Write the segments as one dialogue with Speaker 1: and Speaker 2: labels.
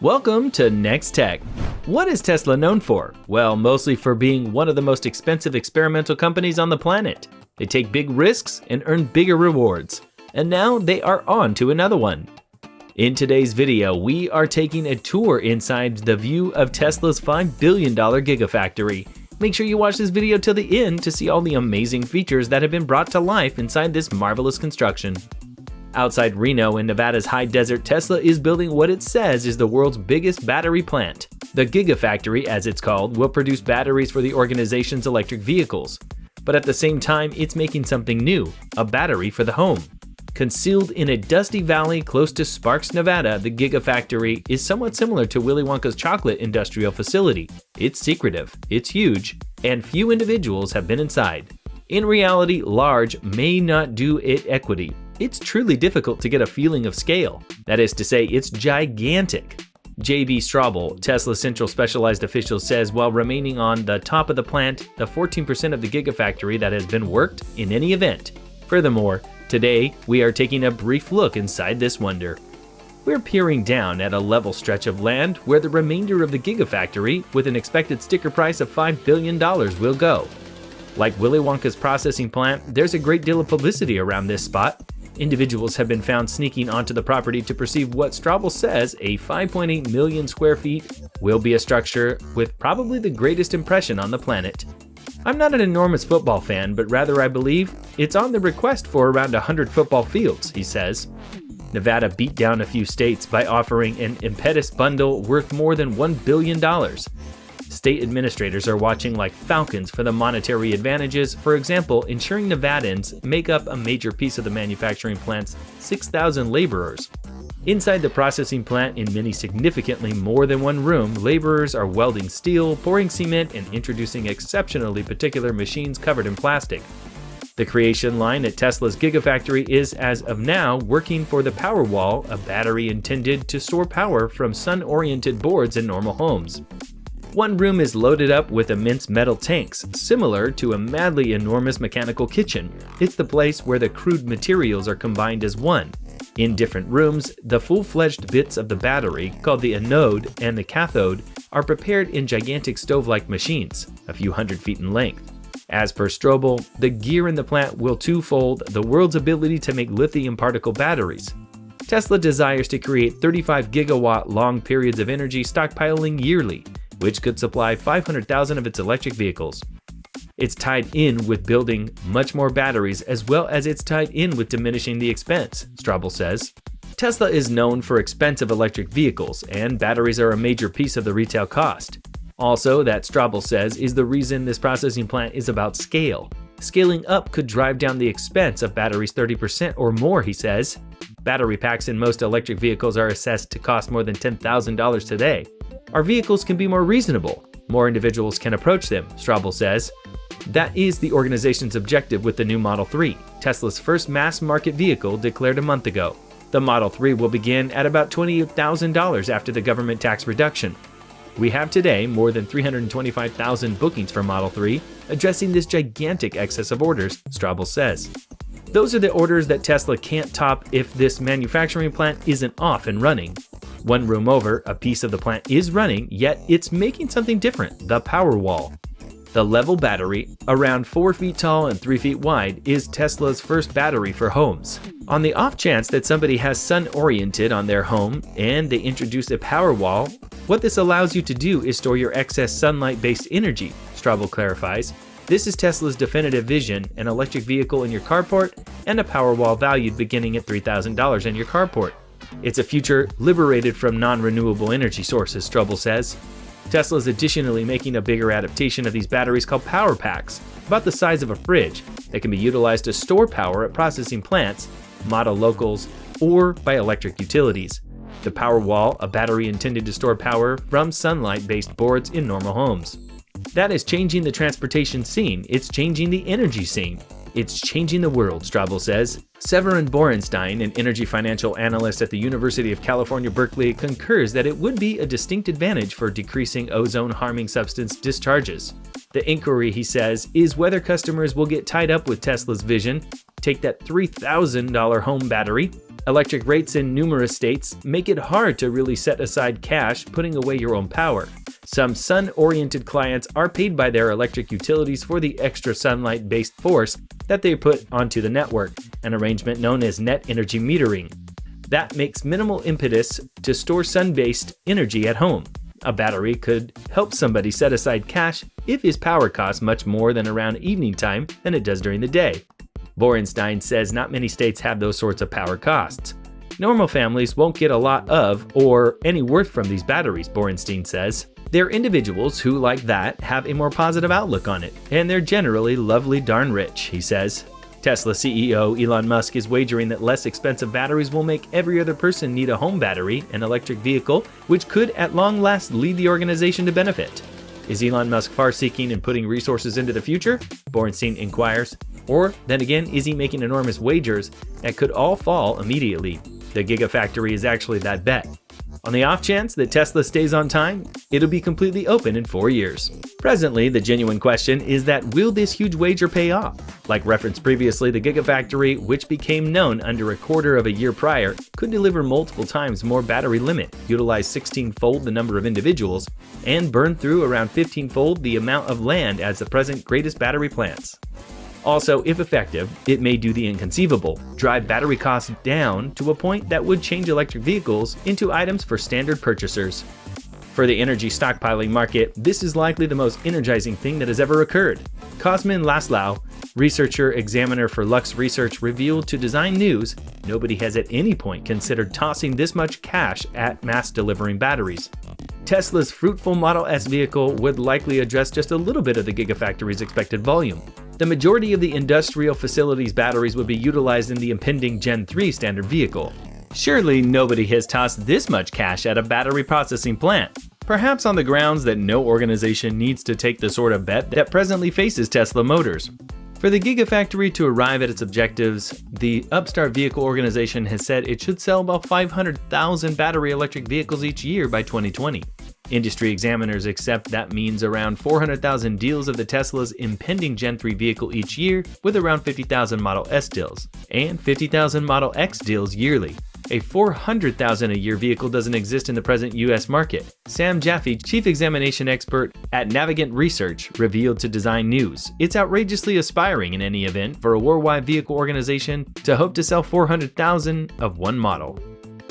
Speaker 1: Welcome to Next Tech. What is Tesla known for? Well, mostly for being one of the most expensive experimental companies on the planet. They take big risks and earn bigger rewards. And now they are on to another one. In today's video, we are taking a tour inside the view of Tesla's $5 billion Gigafactory. Make sure you watch this video till the end to see all the amazing features that have been brought to life inside this marvelous construction. Outside Reno in Nevada's high desert, Tesla is building what it says is the world's biggest battery plant. The Gigafactory, as it's called, will produce batteries for the organization's electric vehicles. But at the same time, it's making something new, a battery for the home. Concealed in a dusty valley close to Sparks, Nevada, the Gigafactory is somewhat similar to Willy Wonka's chocolate industrial facility. It's secretive, it's huge, and few individuals have been inside. In reality, large may not do it equity. It's truly difficult to get a feeling of scale. That is to say, it's gigantic. J.B. Straubel, Tesla's central specialized official, says while remaining on the top of the plant, the 14% of the Gigafactory that has been worked in any event. Furthermore, today we are taking a brief look inside this wonder. We're peering down at a level stretch of land where the remainder of the Gigafactory, with an expected sticker price of $5 billion, will go. Like Willy Wonka's processing plant, there's a great deal of publicity around this spot. Individuals have been found sneaking onto the property to perceive what Straubel says a 5.8 million square feet will be a structure with probably the greatest impression on the planet. I'm not an enormous football fan, but rather I believe it's on the request for around 100 football fields, he says. Nevada beat down a few states by offering an impetus bundle worth more than $1 billion. State administrators are watching like falcons for the monetary advantages, for example, ensuring Nevadans make up a major piece of the manufacturing plant's 6,000 laborers. Inside the processing plant, in many significantly more than one room, laborers are welding steel, pouring cement, and introducing exceptionally particular machines covered in plastic. The creation line at Tesla's Gigafactory is, as of now, working for the Powerwall, a battery intended to store power from sun-oriented boards in normal homes. One room is loaded up with immense metal tanks, similar to a madly enormous mechanical kitchen. It's the place where the crude materials are combined as one. In different rooms, the full-fledged bits of the battery, called the anode and the cathode, are prepared in gigantic stove-like machines, a few hundred feet in length. As per Straubel, the gear in the plant will twofold the world's ability to make lithium particle batteries. Tesla desires to create 35 gigawatt long periods of energy stockpiling yearly, which could supply 500,000 of its electric vehicles. It's tied in with building much more batteries, as well as it's tied in with diminishing the expense, Straubel says. Tesla is known for expensive electric vehicles, and batteries are a major piece of the retail cost. Also, that Straubel says is the reason this processing plant is about scale. Scaling up could drive down the expense of batteries 30% or more, he says. Battery packs in most electric vehicles are assessed to cost more than $10,000 today. Our vehicles can be more reasonable. More individuals can approach them, Straubel says. That is the organization's objective with the new Model 3, Tesla's first mass-market vehicle declared a month ago. The Model 3 will begin at about $28,000 after the government tax reduction. We have today more than 325,000 bookings for Model 3, addressing this gigantic excess of orders, Straubel says. Those are the orders that Tesla can't top if this manufacturing plant isn't off and running. One room over, a piece of the plant is running, yet it's making something different, the Powerwall. The level battery, around 4 feet tall and 3 feet wide, is Tesla's first battery for homes. On the off chance that somebody has sun-oriented on their home and they introduce a Powerwall, what this allows you to do is store your excess sunlight-based energy, Straubel clarifies. This is Tesla's definitive vision, an electric vehicle in your carport and a Powerwall valued beginning at $3,000 in your carport. It's a future liberated from non-renewable energy sources, Straubel says. Tesla is additionally making a bigger adaptation of these batteries called power packs, about the size of a fridge, that can be utilized to store power at processing plants, model locals, or by electric utilities. The Powerwall, a battery intended to store power from sunlight-based boards in normal homes. That is changing the transportation scene. It's changing the energy scene. It's changing the world, Straubel says. Severin Borenstein, an energy financial analyst at the University of California, Berkeley, concurs that it would be a distinct advantage for decreasing ozone-harming substance discharges. The inquiry, he says, is whether customers will get tied up with Tesla's vision, take that $3,000 home battery, Electric rates in numerous states make it hard to really set aside cash putting away your own power. Some sun-oriented clients are paid by their electric utilities for the extra sunlight-based force that they put onto the network, an arrangement known as net energy metering. That makes minimal impetus to store sun-based energy at home. A battery could help somebody set aside cash if his power costs much more than around evening time than it does during the day. Borenstein says not many states have those sorts of power costs. Normal families won't get a lot of or any worth from these batteries, Borenstein says. They're individuals who, like that, have a more positive outlook on it, and they're generally lovely darn rich, he says. Tesla CEO Elon Musk is wagering that less expensive batteries will make every other person need a home battery, an electric vehicle, which could at long last lead the organization to benefit. Is Elon Musk far-seeking and putting resources into the future? Borenstein inquires. Or, then again, is he making enormous wagers that could all fall immediately? The Gigafactory is actually that bet. On the off chance that Tesla stays on time, it'll be completely open in 4 years. Presently, the genuine question is that will this huge wager pay off? Like referenced previously, the Gigafactory, which became known under a quarter of a year prior, could deliver multiple times more battery limit, utilize 16-fold the number of individuals, and burn through around 15-fold the amount of land as the present greatest battery plants. Also, if effective, it may do the inconceivable, drive battery costs down to a point that would change electric vehicles into items for standard purchasers. For the energy stockpiling market, this is likely the most energizing thing that has ever occurred. Cosmin Laszlo, researcher examiner for Lux Research, revealed to Design News nobody has at any point considered tossing this much cash at mass delivering batteries. Tesla's fruitful Model S vehicle would likely address just a little bit of the Gigafactory's expected volume. The majority of the industrial facility's batteries would be utilized in the impending Gen 3 standard vehicle. Surely nobody has tossed this much cash at a battery processing plant, perhaps on the grounds that no organization needs to take the sort of bet that presently faces Tesla Motors. For the Gigafactory to arrive at its objectives, the upstart vehicle organization has said it should sell about 500,000 battery electric vehicles each year by 2020. Industry examiners accept that means around 400,000 deals of the Tesla's impending Gen 3 vehicle each year, with around 50,000 Model S deals, and 50,000 Model X deals yearly. A 400,000 a year vehicle doesn't exist in the present US market. Sam Jaffe, chief examination expert at Navigant Research, revealed to Design News. It's outrageously aspiring in any event for a worldwide vehicle organization to hope to sell 400,000 of one model.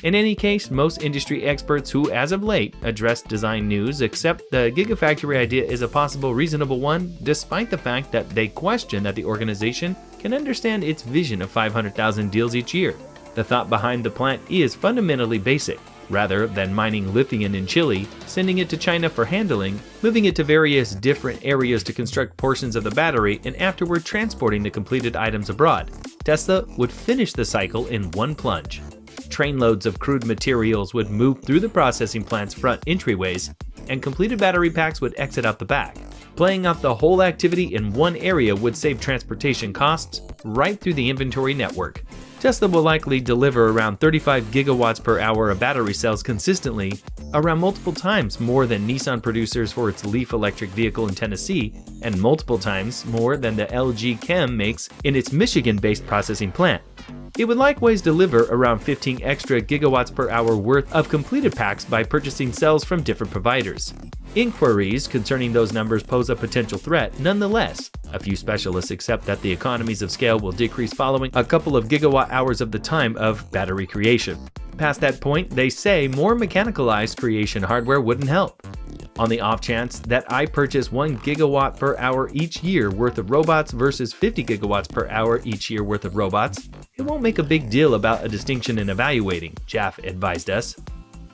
Speaker 1: In any case, most industry experts who, as of late, addressed Design News accept the Gigafactory idea is a possible reasonable one, despite the fact that they question that the organization can understand its vision of 500,000 deals each year. The thought behind the plant is fundamentally basic. Rather than mining lithium in Chile, sending it to China for handling, moving it to various different areas to construct portions of the battery, and afterward transporting the completed items abroad, Tesla would finish the cycle in one plunge. Trainloads of crude materials would move through the processing plant's front entryways, and completed battery packs would exit out the back. Playing out the whole activity in one area would save transportation costs right through the inventory network. Tesla will likely deliver around 35 gigawatts per hour of battery cells consistently, around multiple times more than Nissan producers for its Leaf electric vehicle in Tennessee, and multiple times more than the LG Chem makes in its Michigan-based processing plant. It would likewise deliver around 15 extra gigawatts per hour worth of completed packs by purchasing cells from different providers. Inquiries concerning those numbers pose a potential threat nonetheless. A few specialists accept that the economies of scale will decrease following a couple of gigawatt hours of the time of battery creation. Past that point, they say more mechanicalized creation hardware wouldn't help. On the off chance that I purchase 1 gigawatt per hour each year worth of robots versus 50 gigawatts per hour each year worth of robots, it won't make a big deal about a distinction in evaluating, Jaffe advised us.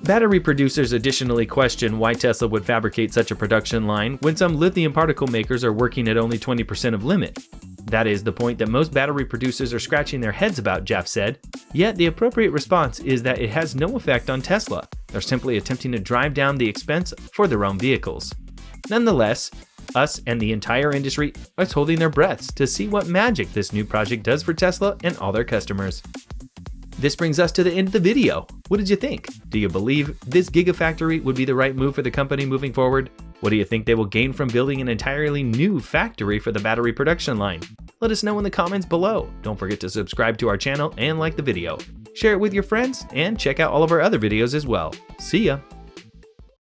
Speaker 1: Battery producers additionally question why Tesla would fabricate such a production line when some lithium particle makers are working at only 20% of limit. That is the point that most battery producers are scratching their heads about, Jaffe said. Yet the appropriate response is that it has no effect on Tesla. They're simply attempting to drive down the expense for their own vehicles. Nonetheless, us and the entire industry are holding their breaths to see what magic this new project does for Tesla and all their customers. This brings us to the end of the video. What did you think? Do you believe this Gigafactory would be the right move for the company moving forward? What do you think they will gain from building an entirely new factory for the battery production line? Let us know in the comments below. Don't forget to subscribe to our channel and like the video. share it with your friends, and check out all of our other videos as well. See ya!